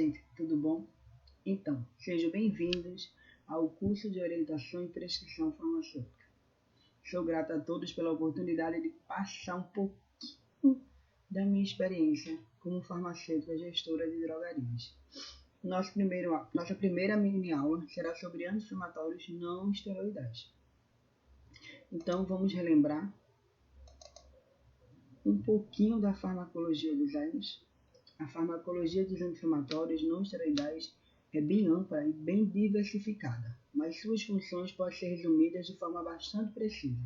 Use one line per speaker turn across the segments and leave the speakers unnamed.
gente, tudo bom? Então, sejam bem-vindos ao curso de Orientação e Prescrição Farmacêutica. Sou grato a todos pela oportunidade de passar um pouquinho da minha experiência como farmacêutica gestora de drogarias. Nossa primeira mini-aula será sobre anti-inflamatórios não esteroidais. Então, vamos relembrar um pouquinho da farmacologia dos AINES. A farmacologia dos anti-inflamatórios não esteroidais é bem ampla e bem diversificada, mas suas funções podem ser resumidas de forma bastante precisa.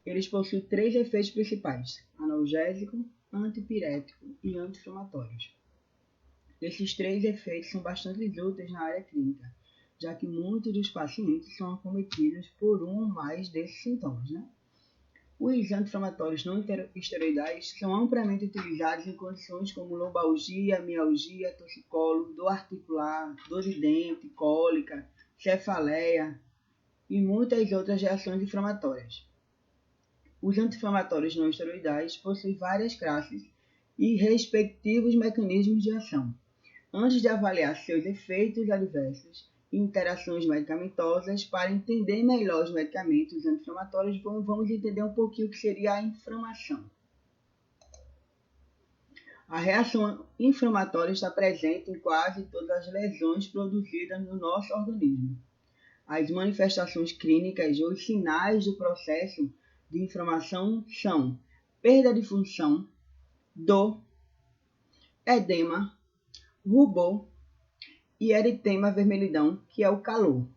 Eles possuem 3 efeitos principais: analgésico, antipirético e anti-inflamatórios. Esses 3 efeitos são bastante úteis na área clínica, já que muitos dos pacientes são acometidos por um ou mais desses sintomas, Os anti-inflamatórios não esteroidais são amplamente utilizados em condições como lombalgia, mialgia, torcicolo, dor articular, dor de dente, cólica, cefaleia e muitas outras reações inflamatórias. Os anti-inflamatórios não esteroidais possuem várias classes e respectivos mecanismos de ação. Antes de avaliar seus efeitos adversos e interações medicamentosas, para entender melhor os medicamentos anti-inflamatórios, vamos entender um pouquinho o que seria a inflamação. A reação inflamatória está presente em quase todas as lesões produzidas no nosso organismo. As manifestações clínicas ou os sinais do processo de inflamação são perda de função, dor, edema, rubor e eritema vermelhidão, que é o calor.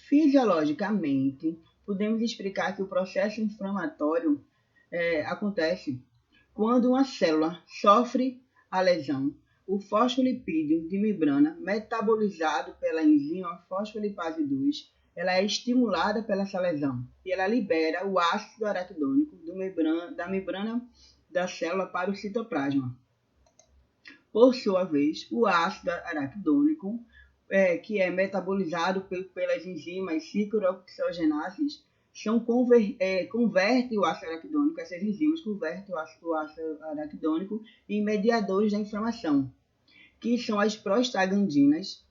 Fisiologicamente, podemos explicar que o processo inflamatório acontece quando uma célula sofre a lesão. O fosfolipídio de membrana, metabolizado pela enzima fosfolipase 2, ela é estimulada pela essa lesão e ela libera o ácido araquidônico da membrana da célula para o citoplasma. Por sua vez, o ácido araquidônico, que é metabolizado pelas enzimas ciclooxigenases, converte o ácido araquidônico, essas enzimas convertem o ácido araquidônico em mediadores da inflamação, que são as prostaglandinas,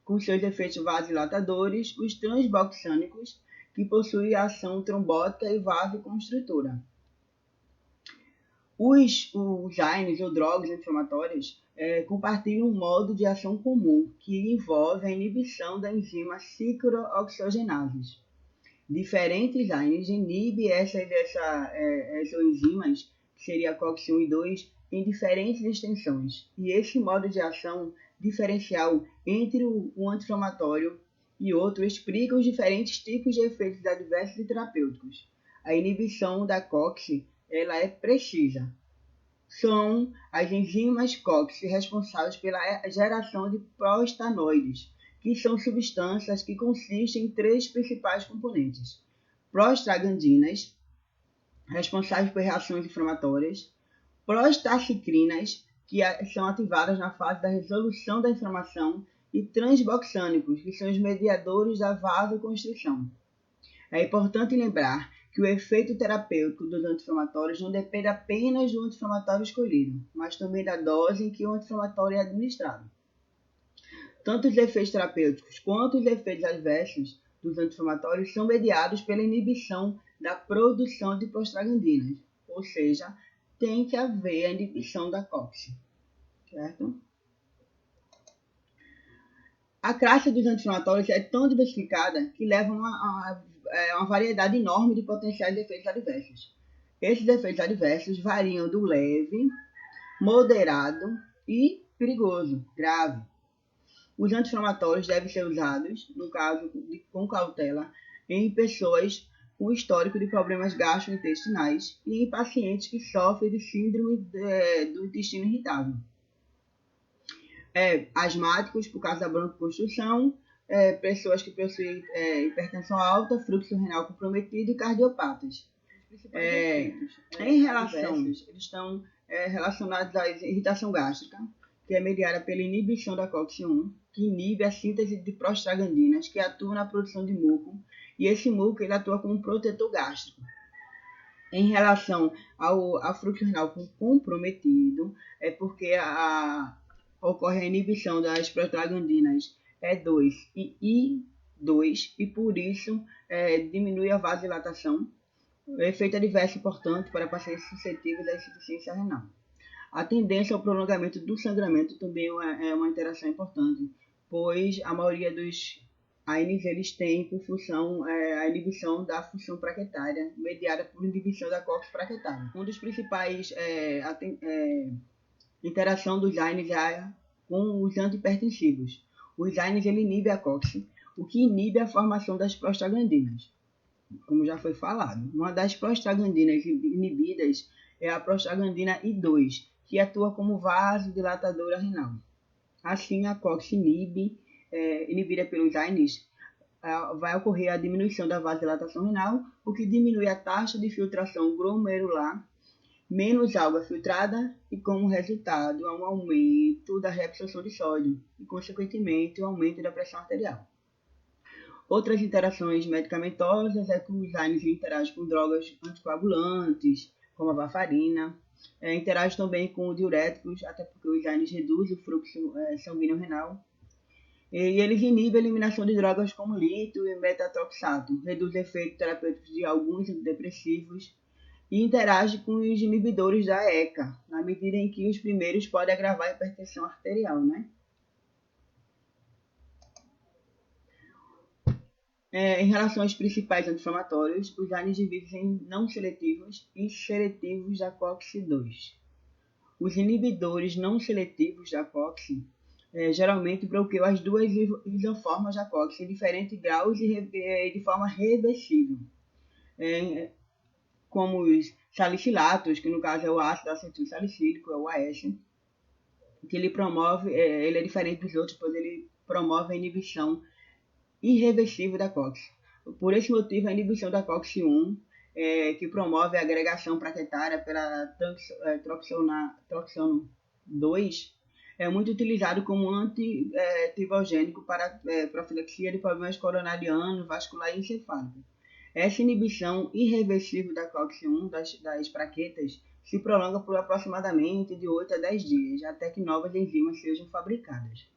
com seus efeitos vasodilatadores, os transboxânicos, que possuem ação trombótica e vasoconstritora. Os AINES ou drogas inflamatórias compartilham um modo de ação comum que envolve a inibição da enzima ciclooxigenases. Diferentes AINES inibem essas enzimas, que seria a COX-1 e 2, em diferentes extensões. E esse modo de ação diferencial entre um anti-inflamatório e outro explica os diferentes tipos de efeitos adversos e terapêuticos. A inibição da COX ela é precisa. São as enzimas COX responsáveis pela geração de prostanoides, que são substâncias que consistem em 3 principais componentes: prostaglandinas, responsáveis por reações inflamatórias, prostacicrinas, que são ativadas na fase da resolução da inflamação, e transboxânicos, que são os mediadores da vasoconstrição. É importante lembrar que o efeito terapêutico dos anti-inflamatórios não depende apenas do anti-inflamatório escolhido, mas também da dose em que o anti-inflamatório é administrado. Tanto os efeitos terapêuticos quanto os efeitos adversos dos anti-inflamatórios são mediados pela inibição da produção de prostaglandinas, ou seja, tem que haver a inibição da COX, certo? A classe dos anti-inflamatórios é tão diversificada que leva a uma variedade enorme de potenciais efeitos adversos. Esses efeitos adversos variam do leve, moderado e perigoso, grave. Os anti-inflamatórios devem ser usados, no caso, com cautela, em pessoas com histórico de problemas gastrointestinais e em pacientes que sofrem de síndrome do intestino irritável. Asmáticos, por causa da broncoconstrução, pessoas que possuem hipertensão alta, fluxo renal comprometido e cardiopatas. Em relação, eles estão relacionados à irritação gástrica, que é mediada pela inibição da COX-1, que inibe a síntese de prostaglandinas, que atua na produção de muco, e esse muco ele atua como um protetor gástrico. Em relação ao fluxo renal comprometido, é porque ocorre a inibição das prostaglandinas E2 e I2 e por isso diminui a vasodilatação. O efeito adverso, portanto, para pacientes suscetíveis à insuficiência renal. A tendência ao prolongamento do sangramento também é uma interação importante, pois a maioria dos AINES eles têm por função a inibição da função plaquetária, mediada por inibição da COX plaquetária. Um dos principais interação dos AINES é com os antihipertensivos. Os AINES ele inibe a COX, o que inibe a formação das prostaglandinas. Como já foi falado, uma das prostaglandinas inibidas é a prostaglandina I2, que atua como vasodilatadora renal. Assim, a COX inibida pelos AINES, vai ocorrer a diminuição da vasodilatação renal, o que diminui a taxa de filtração glomerular, menos água filtrada e, como resultado, um aumento da reabsorção de sódio e, consequentemente, um aumento da pressão arterial. Outras interações medicamentosas é que os AINES interagem com drogas anticoagulantes, como a varfarina, interage também com diuréticos, até porque os AINES reduzem o fluxo sanguíneo renal. E eles inibem a eliminação de drogas como lítio e metatroxato, reduz o efeito terapêutico de alguns antidepressivos e interage com os inibidores da ECA, na medida em que os primeiros podem agravar a hipertensão arterial, né? Em relação aos principais anti-inflamatórios, os AINES dividem em não seletivos e seletivos da COX-2. Os inibidores não seletivos da COX geralmente bloqueiam as duas isoformas da COX em diferentes graus e de forma reversível, como os salicilatos, que no caso é o ácido acetil salicílico, é o AS, que ele promove, ele é diferente dos outros, pois ele promove a inibição irreversível da COX. Por esse motivo, a inibição da COX-1, que promove a agregação plaquetária pela troxano 2, é muito utilizado como antitrivogênico para profilaxia de problemas coronariano, vascular e encefálico. Essa inibição irreversível da COX-1 das plaquetas se prolonga por aproximadamente de 8 a 10 dias, até que novas enzimas sejam fabricadas.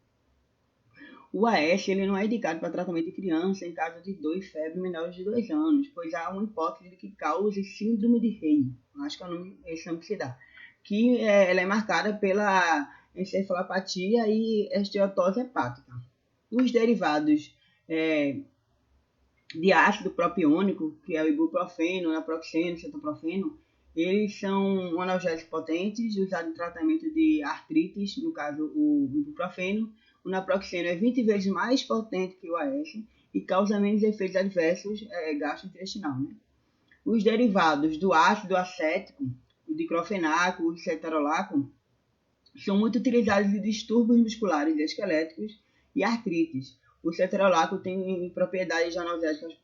O AS ele não é indicado para tratamento de criança em caso de dor e febre menores de 2 anos, pois há uma hipótese de que cause síndrome de Rey, acho que é o nome que se dá, que ela é marcada pela encefalopatia e esteatose hepática. Os derivados de ácido propiônico, que é o ibuprofeno, naproxeno, cetoprofeno, eles são analgésicos potentes, usados em tratamento de artrites, no caso o ibuprofeno. O naproxeno é 20 vezes mais potente que o AS e causa menos efeitos adversos gastrointestinal, né? Os derivados do ácido acético, o diclofenaco, o ceterolaco, são muito utilizados em distúrbios musculares e esqueléticos e artrites. O ceterolaco tem propriedades analgésicas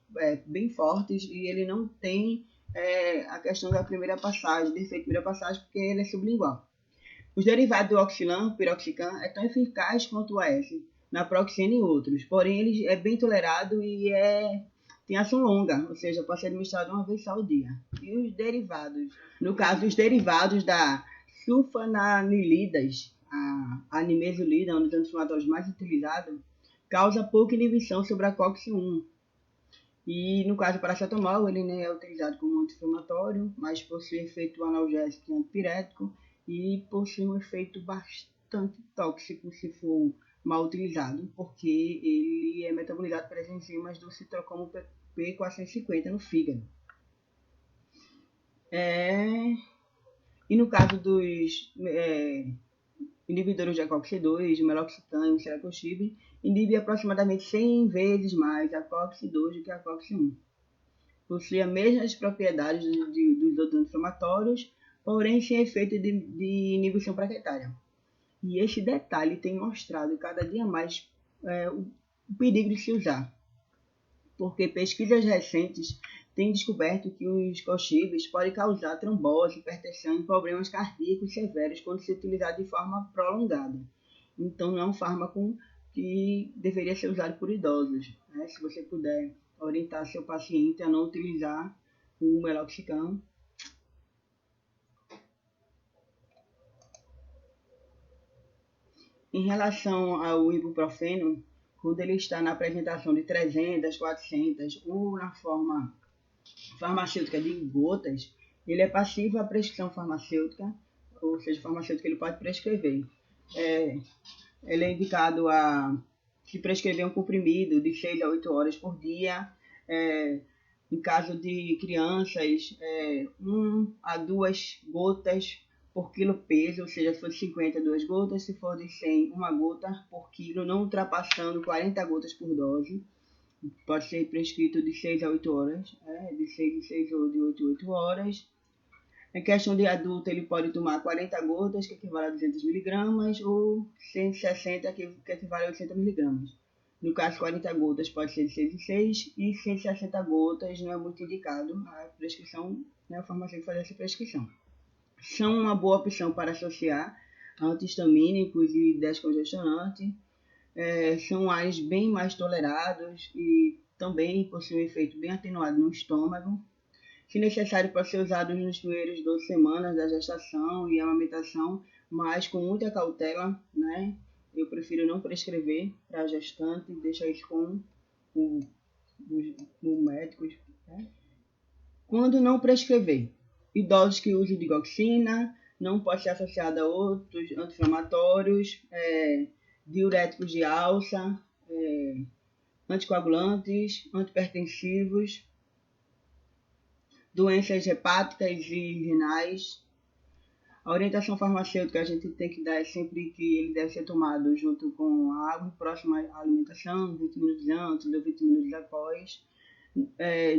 bem fortes e ele não tem a questão da primeira passagem, defeito de primeira passagem, porque ele é sublingual. Os derivados do oxilam, piroxicam, é tão eficaz quanto o AS, naproxeno e outros, porém ele é bem tolerado e tem ação longa, ou seja, pode ser administrado uma vez só ao dia. E os derivados, no caso, os derivados da sulfanililidas, a nimesulida, um dos anti-inflamatórios mais utilizados, causa pouca inibição sobre a COX-1. E no caso do paracetamol, ele nem é utilizado como anti-inflamatório, mas possui efeito analgésico e antipirético e possui um efeito bastante tóxico se for mal utilizado, porque ele é metabolizado pelas enzimas do citrocromo P450 no fígado. E no caso dos inibidores de COX-2, o meloxicam e o celecoxib, inibe aproximadamente 100 vezes mais a COX-2 do que a COX-1. Possui as mesmas propriedades dos outros inflamatórios, porém sem efeito de inibição plaquetária. E esse detalhe tem mostrado cada dia mais o perigo de se usar, porque pesquisas recentes têm descoberto que os coxibes podem causar trombose, hipertensão e problemas cardíacos severos quando se utilizado de forma prolongada. Então não é um fármaco que deveria ser usado por idosos, né? Se você puder orientar seu paciente a não utilizar o meloxicam. Em relação ao ibuprofeno, quando ele está na apresentação de 300, 400 ou na forma farmacêutica de gotas, ele é passivo à prescrição farmacêutica, ou seja, farmacêutica ele pode prescrever. Ele é indicado a se prescrever um comprimido de 6 a 8 horas por dia. Em caso de crianças, 1 a 2 gotas por quilo peso, ou seja, se for de 50, 2 gotas, se for de 100, 1 gota por quilo, não ultrapassando 40 gotas por dose. Pode ser prescrito de 6 a 8 horas, de 6 em 6 ou de 8 a 8 horas. Em questão de adulto, ele pode tomar 40 gotas, que equivale a 200 miligramas, ou 160, que equivale a 800 miligramas. No caso, 40 gotas pode ser de 6 em 6 e 160 gotas não é muito indicado a prescrição, né, o farmacêutico fazer essa prescrição. São uma boa opção para associar antihistamínicos e descongestionantes. São ares bem mais tolerados e também possuem um efeito bem atenuado no estômago. Se necessário, pode ser usado nas primeiras 12 semanas da gestação e amamentação, mas com muita cautela, né? Eu prefiro não prescrever para a gestante, deixar isso com o médico. Né? Quando não prescrever, idosos que usam digoxina, não pode ser associado a outros anti-inflamatórios, diuréticos de alça, anticoagulantes, antipertensivos, doenças hepáticas e renais. A orientação farmacêutica a gente tem que dar sempre que ele deve ser tomado junto com a água, próxima à alimentação, 20 minutos antes ou 20 minutos após.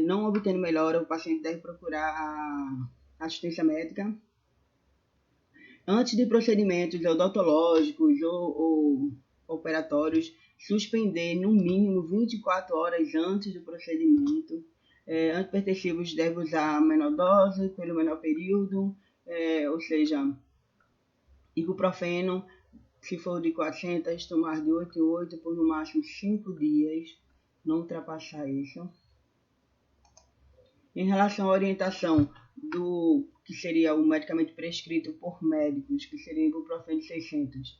Não obtendo melhora, o paciente deve procurar a assistência médica. Antes de procedimentos odontológicos ou operatórios, suspender no mínimo 24 horas antes do procedimento. Antipertensivos deve usar a menor dose pelo menor período, ou seja, ibuprofeno, se for de 400, tomar de 8 em 8 por no máximo 5 dias, não ultrapassar isso. Em relação à orientação do que seria o medicamento prescrito por médicos, que seria ibuprofeno 600,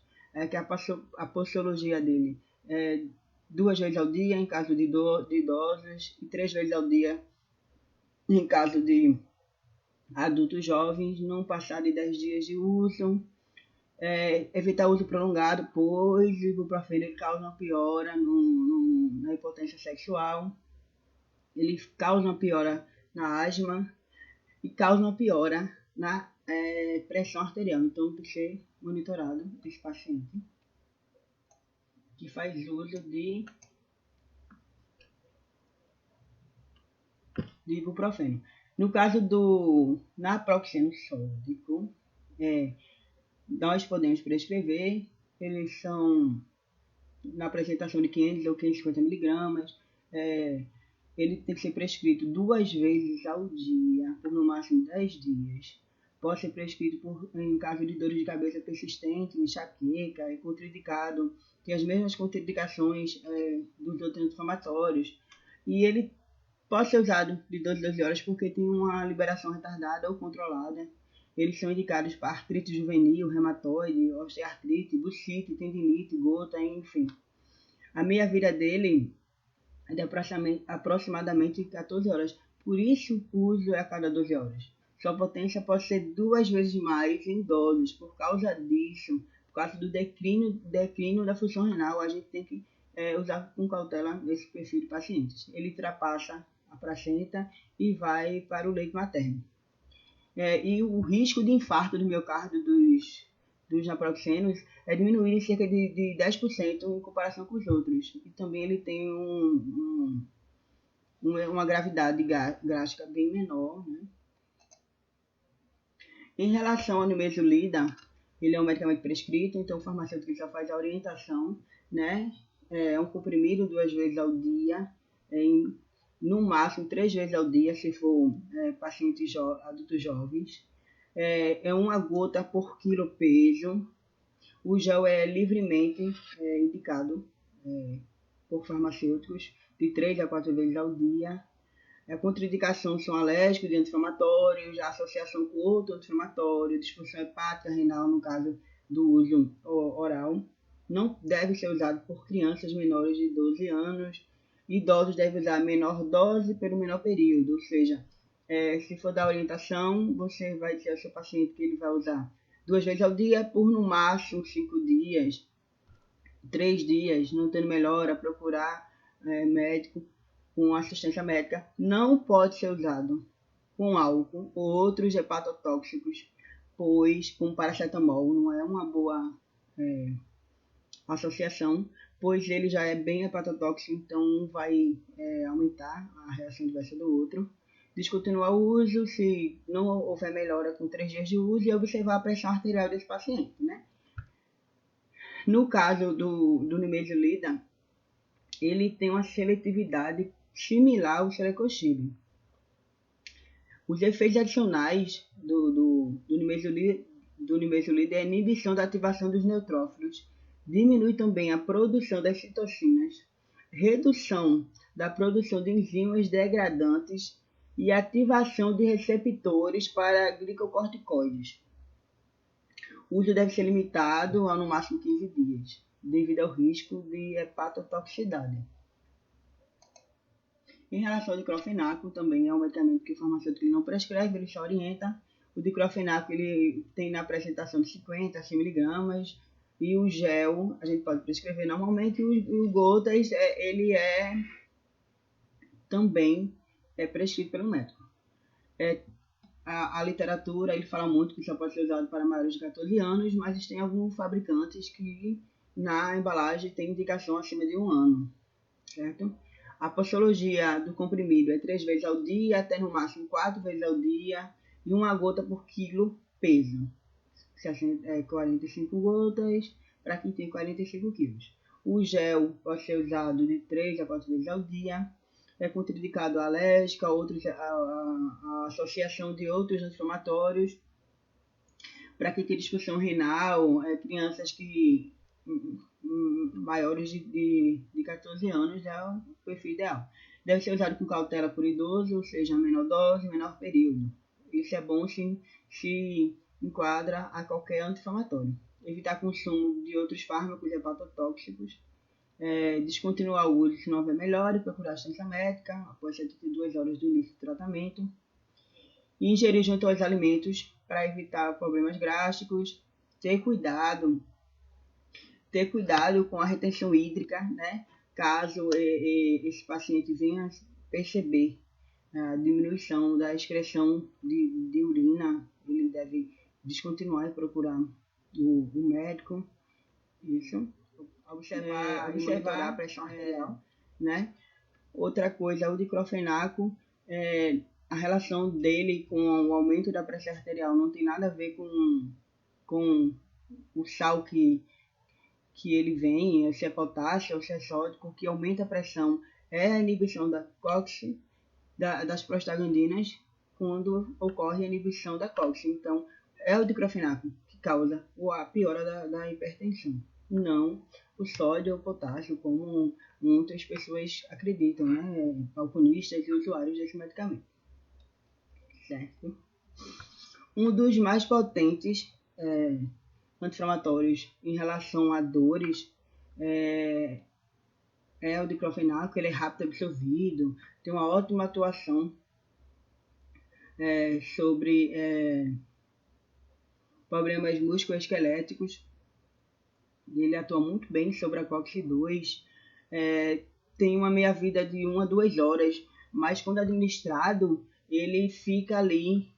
que a posologia dele é 2 vezes ao dia em caso de idosos e 3 vezes ao dia em caso de adultos jovens, não passar de 10 dias de uso. Evitar o uso prolongado, pois o ibuprofeno ele causa uma piora na impotência sexual, ele causa uma piora na asma e causa uma piora na pressão arterial. Então, tem que ser monitorado esse paciente que faz uso de ibuprofeno. No caso do naproxeno sódico, nós podemos prescrever, eles são na apresentação de 500 ou 550 miligramas, ele tem que ser prescrito 2 vezes ao dia, por no máximo 10 dias. Pode ser prescrito em caso de dores de cabeça persistente, enxaqueca, é contraindicado, tem as mesmas contraindicações dos outros inflamatórios. E ele pode ser usado de 12 a 12 horas porque tem uma liberação retardada ou controlada. Eles são indicados para artrite juvenil, reumatoide, osteoartrite, bursite, tendinite, gota, enfim. A meia-vida dele é de aproximadamente 14 horas. Por isso, o uso é a cada 12 horas. Sua potência pode ser 2 vezes mais em idosos. Por causa disso, por causa do declínio da função renal, a gente tem que usar com cautela esse perfil de pacientes. Ele ultrapassa a placenta e vai para o leite materno. E o risco de infarto do miocárdio dos naproxenos é diminuído em cerca de 10% em comparação com os outros. E também ele tem uma gravidade gástrica bem menor. Né? Em relação ao nimesulida, ele é um medicamento prescrito, então o farmacêutico só faz a orientação, né? É um comprimido 2 vezes ao dia, no máximo 3 vezes ao dia, se for pacientes adultos jovens. É 1 gota por quilo peso. O gel é livremente indicado por farmacêuticos de 3 a 4 vezes ao dia. A contraindicação são alérgicos de anti-inflamatórios, a associação com outro anti-inflamatório, disfunção hepática renal, no caso do uso oral. Não deve ser usado por crianças menores de 12 anos. Idosos devem usar a menor dose pelo menor período, ou seja, se for dar orientação, você vai dizer ao seu paciente que ele vai usar 2 vezes ao dia por no máximo 5 dias, 3 dias, não tendo melhora, procurar médico com assistência médica. Não pode ser usado com álcool ou outros hepatotóxicos, pois com paracetamol não é uma boa associação, pois ele já é bem hepatotóxico, então vai aumentar a reação adversa do outro. Descontinuar o uso se não houver melhora com 3 dias de uso e observar a pressão arterial desse paciente, né? No caso do nimesulida, ele tem uma seletividade similar ao celecoxib. Os efeitos adicionais do nimesulida é a inibição da ativação dos neutrófilos, diminui também a produção das citocinas, redução da produção de enzimas degradantes e ativação de receptores para glicocorticoides. O uso deve ser limitado a no máximo 15 dias, devido ao risco de hepatotoxicidade. Em relação ao diclofenaco, também é um medicamento que o farmacêutico não prescreve, ele só orienta. O diclofenaco ele tem na apresentação de 50 a 100 mg e o gel a gente pode prescrever normalmente. O gotas ele também prescrito pelo médico. A literatura ele fala muito que só pode ser usado para maiores de 14 anos, mas tem alguns fabricantes que na embalagem tem indicação acima de 1 ano, certo? A posologia do comprimido é 3 vezes ao dia, até no máximo 4 vezes ao dia, e 1 gota por quilo peso. 45 gotas para quem tem 45 quilos. O gel pode ser usado de 3 a 4 vezes ao dia. É contraindicado a alérgica, a associação de outros inflamatórios. Para quem tem disfunção renal, crianças que maiores de 14 anos é o perfil ideal. Deve ser usado com cautela por idoso, ou seja, menor dose, menor período. Isso é bom se enquadra a qualquer anti-inflamatório. Evitar consumo de outros fármacos hepatotóxicos. Descontinuar o uso se não houver melhora e procurar assistência médica após 72 horas do início do tratamento. E ingerir junto aos alimentos para evitar problemas gástricos. Ter cuidado com a retenção hídrica, né? Caso esse paciente venha perceber a diminuição da excreção de urina, ele deve descontinuar e procurar o médico. Isso. Observar a pressão arterial, né? Outra coisa, o diclofenaco, a relação dele com o aumento da pressão arterial não tem nada a ver com o sal que ele vem, se é potássio ou se é sódico, que aumenta a pressão, é a inibição da COX, das prostaglandinas, quando ocorre a inibição da COX. Então, é o diclofenaco que causa a piora da hipertensão, não o sódio ou o potássio, como muitas pessoas acreditam, né? Alcoolistas e usuários desse medicamento. Certo? Um dos mais potentes anti-inflamatórios em relação a dores é o diclofenaco. Ele é rápido absorvido, tem uma ótima atuação sobre problemas musculoesqueléticos. Ele atua muito bem sobre a COX-2, tem uma meia-vida de 1 a 2 horas, mas quando administrado, ele fica ali,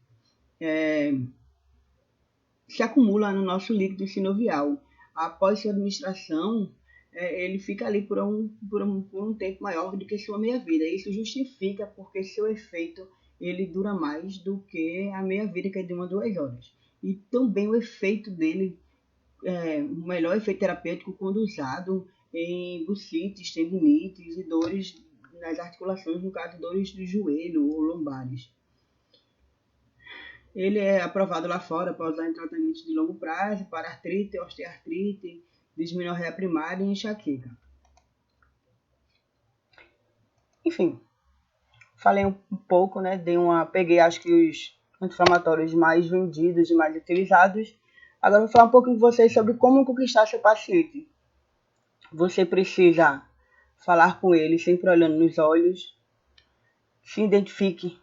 se acumula no nosso líquido sinovial. Após sua administração, ele fica ali por um tempo maior do que sua meia-vida. Isso justifica porque seu efeito ele dura mais do que a meia-vida, que é de 1 a 2 horas. E também o efeito dele, o melhor efeito terapêutico quando usado em bursites, tendinites e dores nas articulações, no caso dores do joelho ou lombares. Ele é aprovado lá fora para usar em tratamentos de longo prazo, para artrite, osteoartrite, dismenorreia primária e enxaqueca. Enfim, falei um pouco, né? Peguei acho que os anti-inflamatórios mais vendidos e mais utilizados. Agora vou falar um pouco com vocês sobre como conquistar seu paciente. Você precisa falar com ele sempre olhando nos olhos. Se identifique.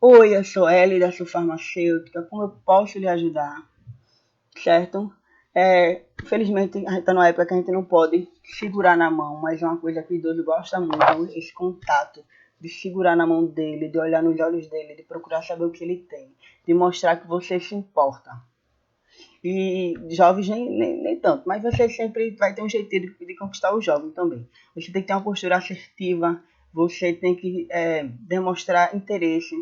Oi, eu sou Ellie da sua farmacêutica. Como eu posso lhe ajudar? Certo? Infelizmente, a gente está numa época que a gente não pode segurar na mão, mas é uma coisa que o idoso gosta muito, esse contato de segurar na mão dele, de olhar nos olhos dele, de procurar saber o que ele tem, de mostrar que você se importa. E jovens nem tanto, mas você sempre vai ter um jeito de conquistar o jovem também. Você tem que ter uma postura assertiva, você tem que demonstrar interesse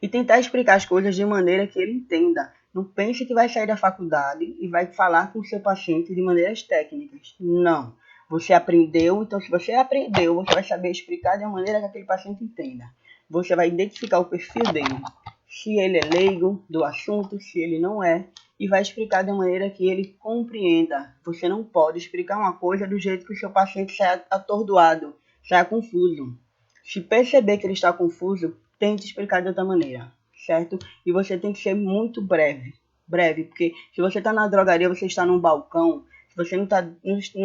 e tentar explicar as coisas de maneira que ele entenda. Não pense que vai sair da faculdade e vai falar com o seu paciente de maneiras técnicas. Não. Você aprendeu, então se você aprendeu, você vai saber explicar de uma maneira que aquele paciente entenda. Você vai identificar o perfil dele, se ele é leigo do assunto, se ele não é, e vai explicar de uma maneira que ele compreenda. Você não pode explicar uma coisa do jeito que o seu paciente saia atordoado, saia confuso. Se perceber que ele está confuso, tente explicar de outra maneira, certo? E você tem que ser muito breve, porque se você está na drogaria, você está num balcão, se você não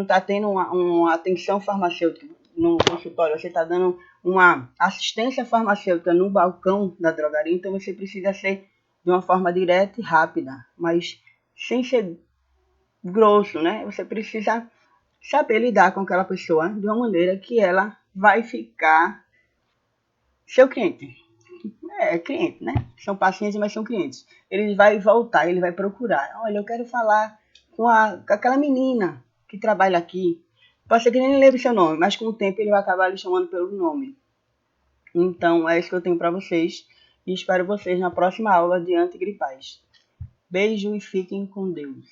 tá tendo uma atenção farmacêutica no consultório, você está dando uma assistência farmacêutica no balcão da drogaria, então você precisa ser de uma forma direta e rápida, mas sem ser grosso, né? Você precisa saber lidar com aquela pessoa de uma maneira que ela vai ficar seu cliente. Cliente, né? São pacientes, mas são clientes. Ele vai voltar, ele vai procurar. Olha, eu quero falar com aquela menina que trabalha aqui. Pode ser que nem lembre seu nome, mas com o tempo ele vai acabar lhe chamando pelo nome. Então, é isso que eu tenho para vocês. E espero vocês na próxima aula de antigripais. Beijo e fiquem com Deus.